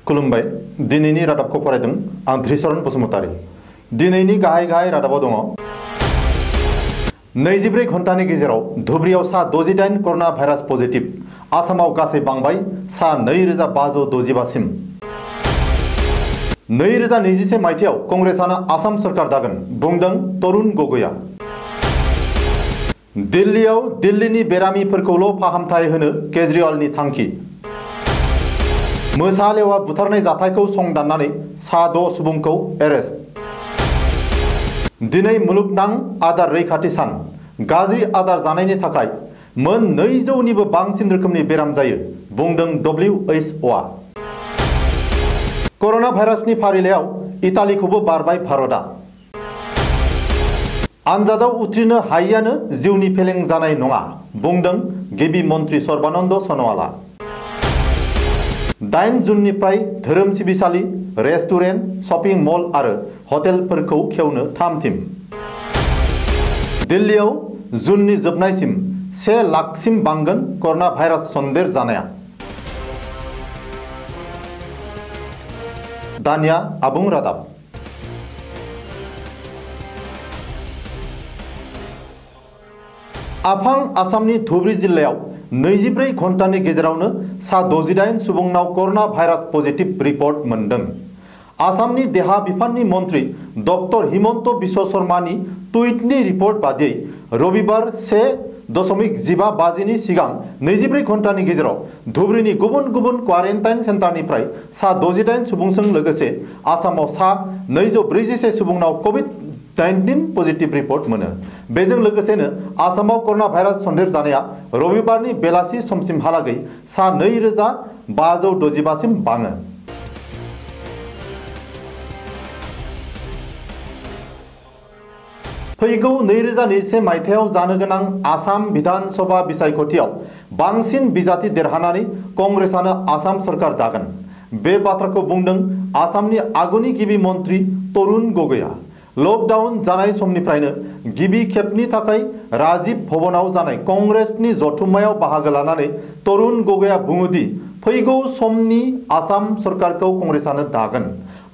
खुलुमबाय दिनैनि रादाबखौ फरायदों आं धृषरन बसुमतारी। दिनैनि गाहाय रादाबाव दङ 24 घन्टानि गेजेराव धुब्रियाव सा 68 करना भाइरास पजिटिव, आसामाव गासै बांबाय सा 2565 सिम। 2021 मायथाइयाव कंग्रेसानो आसाम सरकार दागोन बुंदों तरुण गगैआ। दिल्लीयाव दिल्लीनि बेरामिफोरखौल' फाहामथाय होनो केजरीवालनि थांखि। मोसालेवा बुथारनाय जाथायखौ संदाननानै सा 6 सुबुंखौ एरेस्ट। दिनै मुलुगनां आदार रैखाथि सान। गाज्रि आदार जानायनि थाखाय मोन 200निबो बांसिन रोखोमनि बेराम जायो बुंदों WHO। करना भाइरासनि फारिलाइयाव इटालीखौबो बारबाय भारतआ। आनजादाव उथ्रिनो हायिआनो जिउनि फेलें जानाय नङा बुंदों गिबि मन्त्रि सर्बानन्द सन'वालआ। 8 जुननिफ्राय धोरोम सिबिसालि, रेस्टुरेन्ट, शपिं मल आरो हटेलफोरखौ खेवनो थाम-थिम। दिल्लीयाव जुननि जोबनायसिम 1 लाखसिम बांगोन करना भाइरास सन्देर जानाया। दानिया आबुं रादाब। आफां आसामनि धुब्री जिल्लायाव 24 घन्टानि गेजेरावनो सा 68 सुबुंनाव करना भाइरास पजिटिव रिपर्ट मोनदों। आसामनि देहा बिफाननि मन्त्रि डक्टर हिमन्त बिश्व शर्मानि टुइटनि रिपर्ट बादियै रबिबार 1.15 बाजिनि सिगां 24 घन्टानि गेजेराव धुब्रीनि गुबुन गुबुन क्वारेन्टाइन सेन्टारनिफ्राय सा 68 सुबुंजों लोगोसे आसामाव सा 241 सुबुंनाव COVID-19 पजिटिव रिपर्ट मोनो। बेजों लोगोसेनो आसामाव करना भाइरास सन्देर जानाया रबिबारनि बेलासि समसिमहालागै सा 2565 सिम बाङो। फैगौ 2021 मायथाइयाव जानो गोनां आसाम विधान सभा बिसायख'थियाव बांसिन बिजाथि देरहानानै कंग्रेसानो आसाम सरकार दागोन। बे बाथ्राखौ बुंदों आसामनि आगुनि गिबि मन्त्रि तरुण गगैआ। लकडाउन जानाय समनिफ्रायनो गिबि खेबनि थाखाय राजीव भवनाव जानाय कंग्रेसनि जथुम्मायाव बाहागो लानानै तरुण गगैआ बुङोदि फैगौ समनि आसाम सरकारखौ कंग्रेसानो दागोन।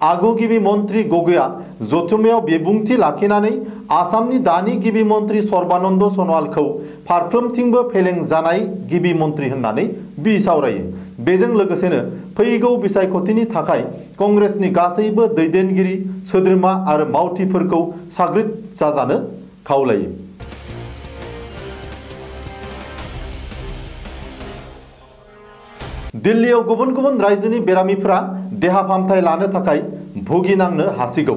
आगु गिबि मन्त्रि गगैआ जथुम्मायाव बिबुंथि लाखिनानै आसामनि दानि गिबि मन्त्रि सर्बानन्द सन'वालखौ फारफ्रोमथिंबो फेलें जानाय गिबि मन्त्रि होननानै बिसावरायो। बेजों लोगोसेनो फैगौ बिसायख'थिनि थाखाय कंग्रेसनि गासैबो दैदेनगिरि, सोद्रोमा आरो मावथिफोरखौ साग्रिद जाजानो खावलायो। दिल्लीयाव गुबुन गुबुन रायजोनि बेरामिफोरा देहा फाहामथाय लानो थाखाय भुगिनांनो हासिगौ।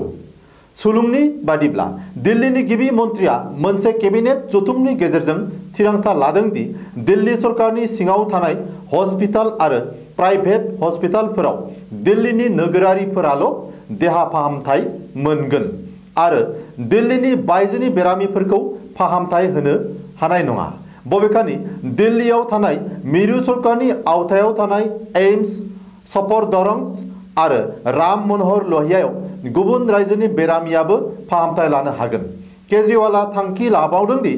सुलुंनि बादिब्ला दिल्लीनि गिबि मन्त्रिया मोनसे केबिनेट जथुमनि गेजेरजों थिरांथा लादों दि दिल्ली सरकारनि सिङाव थानाय हस्पिटाल आरो प्राइभेट हस्पिटालफोराव दिल्लीनि नोगोरारिफोराल' देहा फाहामथाय मोनगोन आरो दिल्लीनि बायजोनि बेरामिफोरखौ फाहामथाय होनो हानाय नङा। बबेखानि दिल्लीयाव थानाय मिरु सरकारनि आवथायाव थानाय एम्स, सफदरजंग आरो राम मनोहर लोहियायाव गुबुन रायजोनि बेरामियाबो फाहामथाय लानो हागोन। केजरीवालआ थांखि लाबावदों दि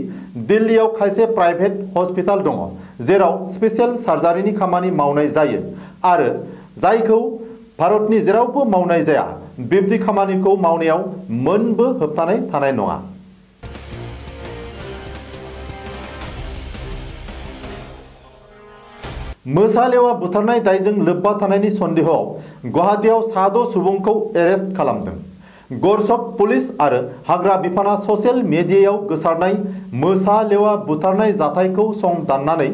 दिल्लीयाव खायसे प्राइभेट हस्पिटाल दङ जेराव स्पेसियेल सार्जारिनि खामानि मावनाय जायो आरो जायखौ भारतनि जेरावबो मावनाय जाया। बिब्दि खामानिखौ मावनायाव मोनबो होबथानाय थानाय नङा। मोसालेवा बुथारनाय दायजों लोब्बा थानायनि सन्देहआव गुवाहाटीआव सा 6 सुबुंखौ एरेस्ट खालामदों। गरसक पुलिस आरो हाग्रा बिफाना ससियेल मिडियायाव गोसारनाय मोसालेवा बुथारनाय जाथायखौ संदाननानै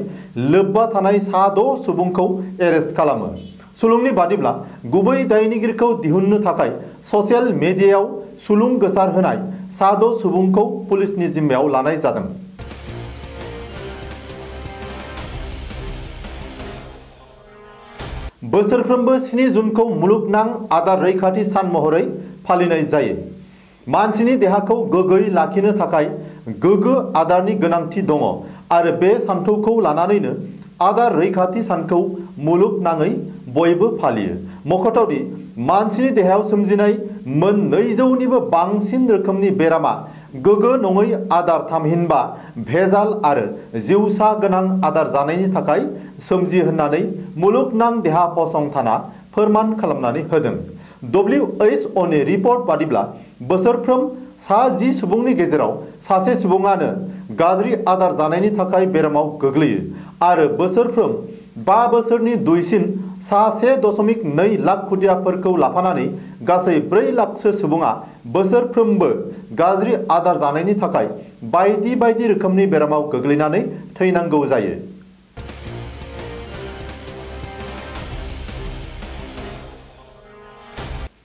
लोब्बा थानाय सा 6 सुबुंखौ एरेस्ट खालामो। सुलुंनि बादिब्ला गुबै दायनिगिरिखौ दिहुननो थाखाय ससियेल मिडियायाव सुलुं गोसारहोनाय सा 6 सुबुंखौ पुलिसनि जिम्मायाव लानाय जादों। बोसोरफ्रोमबो 7 जुनखौ मुलुगनां आदार रैखाथि सान महरै फालिनाय जायो। मानसिनि देहाखौ गोग्गोयै लाखिनो थाखाय गोग्गो आदारनि गोनांथि दङ आरो बे सानथौखौ लानानैनो आदार रैखाथि सानखौ मुलुगनाङै बयबो फालियो। मख'थावदि मानसिनि देहायाव सोमजिनाय मोन 200निबो बांसिन रोखोमनि बेरामा गोग्गो नङै आदार थामहिनबा भेजाल आरो जिउसा गोनां आदार जानायनि थाखाय सोमजियो होननानै मुलुगनां देहा फसंथाना फोरमान खालामनानै होदों। WHO नि रिपर्ट बादिब्ला बोसोरफ्रोम सा 10 सुबुंनि गेजेराव सासे सुबुङानो गाज्रि आदार जानायनि थाखाय बेरामाव गोग्लैयो आरो बोसोरफ्रोम 5 बोसोरनि दुइसिन सा 1.2 लाख खुदियाफोरखौ लाफानानै गासै 4 लाखसो सुबुङा बोसोरफ्रोमबो गाज्रि आदार जानायनि थाखाय बायदि बायदि रोखोमनि बेरामाव गोग्लैनानै थैनांगौ जायो।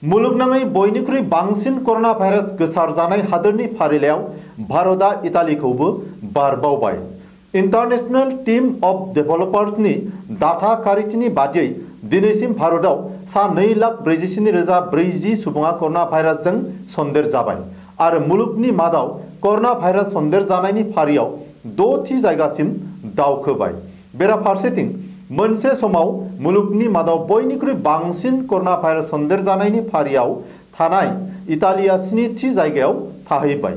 मुलुगनाङै बयनिख्रुइ बांसिन कर'ना भाइरास गोसारजानाय हादोरनि फारिलाइयाव भारतआ इटालीखौबो बारबावबाय। इंटरनेशनल टीम ऑफ डेवलपर्सनि डाटा खारिथिनि बादियै दिनैसिम भारतआव सा 2,47,040 सुबुङा कर'ना भाइरासजों सन्देर जाबाय आरो मुलुगनि मादाव कर'ना भाइरास सन्देर जानायनि फारियाव 6थि जायगासिम दावखोबाय। बेराफारसेथिं मोनसे समाव मुलुगनि मादाव बयनिख्रुइ बांसिन कर'ना भाइरास सन्देर जानायनि फारियाव थानाय इटालिया 7थि जायगायाव थाहैबाय।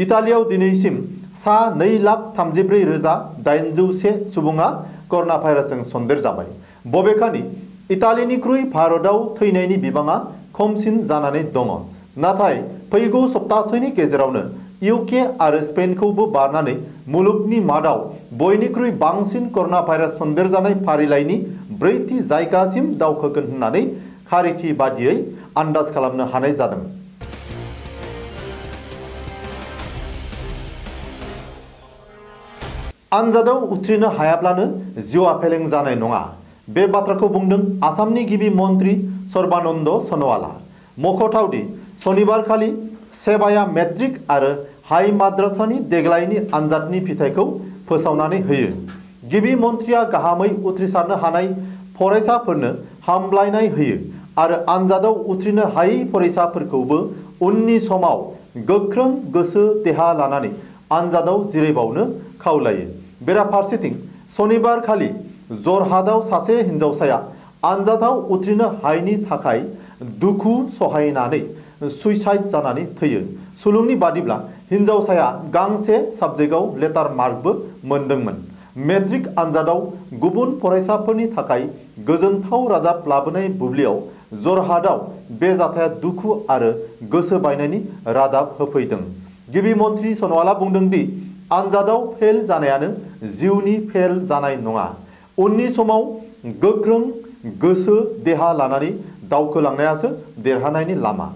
इटालियाव दिनैसिम सा 2,34,801 सुबुङा कर'ना भाइरासजों सन्देर जाबाय। बबेखानि इटालीनिख्रुइ भारतआव थैनायनि बिबाङा खमसिन जानानै दङ। नाथाय फैगौ सप्तासेनि गेजेरावनो UK आरो स्पेनखौबो बारनानै मुलुगनि मादाव बयनिख्रुइ बांसिन कर'ना भाइरास सन्देर जानाय फारिलाइनि 4थि जायगासिम दावखोगोन होननानै खारिथि बादियै आन्दाज खालामनो हानाय जादों। आनजादाव उथ्रिनो हायाब्लानो जिउआ फेलें जानाय नङा। बे बाथ्राखौ बुंदों आसामनि गिबि मन्त्रि सर्बानन्द सन'वाला। मख'थावदि सनिबारखालि सेबाया मेट्रिक आरो हाई माद्रासानि देग्लायनि आनजादनि फिथाइखौ फोसावनानै होयो। गिबि मन्थ्रिया गाहामै उथ्रिसारनो हानाय फरायसाफोरनो हामलायनाय होयो आरो आनजादाव उथ्रिनो हायै फरायसाफोरखौबो उननि समाव गोख्रों गोसो देहा लानानै आनजादाव जिरायबावनो खावलायो। बेराफारसेथिं सनिबारखालि जरहाटआव सासे हिन्जावसाया आनजादाव उथ्रिनो हायैनि थाखाय दुखु सहायनानै सुइसाइड जानानै थैयो। सुलुंनि बादिब्ला हिन्जावसाया गांसे साबजेक्टआव लेटार मार्कबो मोनदोंमोन। मेट्रिक आनजादाव गुबुन फरायसाफोरनि थाखाय गोजोनथाव रादाब लाबोनाय बुब्लियाव जरहाटआव बे जाथाया दुखु आरो गोसो बायनायनि रादाब होफैदों। गिबि मन्थ्रि सन'वाला बुंदों दि आनजादाव फेल जानायानो जिउनि फेल जानाय नङा। उननि समाव गोख्रों गोसो देहा लानानै दावखोलांनायासो देरहानायनि लामा।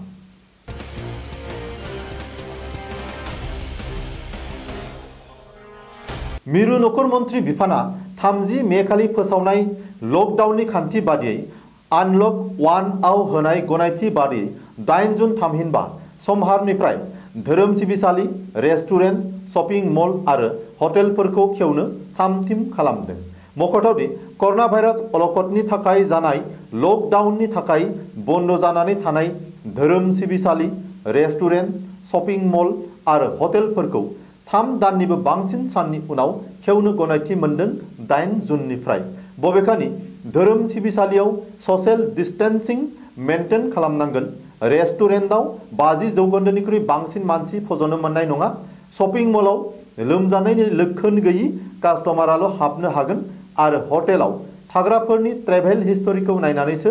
मिरु नखर मन्त्रि बिफाना 30 मे खालि फोसावनाय लकडाउननि खान्थि बादियै आनलक 1आव होनाय गनायथि बादियै 8 जुन थामहिनबा समहारनिफ्राय धोरोम सिबिसालि, रेस्टुरेन्ट, शपिं मल आरो हटेलफोरखौ खेवनो थाम-थिम खालामदों। मख'थावदि कर'ना भाइरास अलखदनि थाखाय जानाय लकडाउननि थाखाय बन्द जानानै थानाय धोरोम सिबिसालि, रेस्टुरेन्ट, शपिं मल आरो हटेलफोरखौ 3 दाननिबो बांसिन साननि उनाव खेवनो गनायथि मोनदों 8 जुननिफ्राय। बबेखानि धोरोम सिबिसालियाव ससियेल डिस्टेन्सिं मेनटेन खालामनांगोन। रेस्टुरेन्टआव 50% बांसिन मानसि फज'नो मोननाय नङा। शपिं मलाव लोमजानायनि लक्षण गैयि कास्टमाराल' हाबनो हागोन आरो हटेलाव थाग्राफोरनि ट्रेभेल हिस्टरिखौ नायनानैसो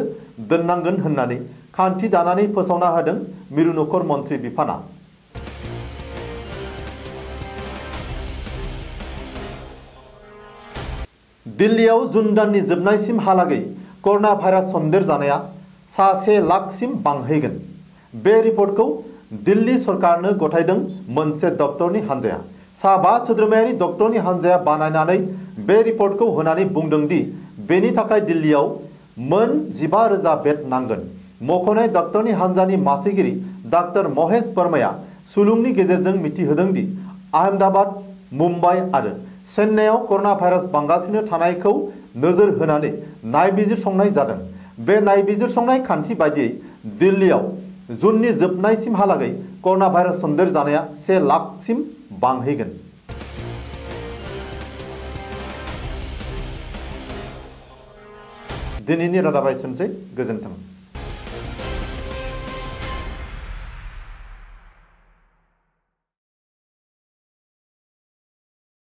दोननांगोन होननानै खान्थि दानानै फोसावना होदों मिरु नखर मन्त्रि बिफाना। दिल्लीयाव जुन दाननि जोबनायसिमहालागै कर'ना भाइरास सन्देर जानाया सा 1 लाखसिम बांहैगोन। बे रिपर्टखौ दिल्ली सरकारनो गथायदों मोनसे डक्टरनि हान्जाया। सा 5 सोद्रोमायारि डक्टरनि हान्जाया बानायनानै बे रिपर्टखौ होनानै बुंदों दि बेनि थाखाय दिल्लीयाव मोन 15,000 बेड नांगोन। मख'नाय डक्टरनि हान्जानि मासिगिरि डाक्टर महेश वर्माया सुलुंनि गेजेरजों मिथिहोदों दि आहमेदाबाद, मुम्बाइ आरो चेन्नाईआव कर'ना भाइरास बांगासिनो थानायखौ नोजोर होनानै नायबिजिरसंनाय जादों। बे नायबिजिरसंनाय खान्थि बायदियै दिल्लीयाव जुननि जोबनायसिमहालागै कर'ना भाइरास सन्देर जानाया 1 लाखसिम बांहैगोन। दिनैनि रादाबा एसेनोसै। गोजोन्थों।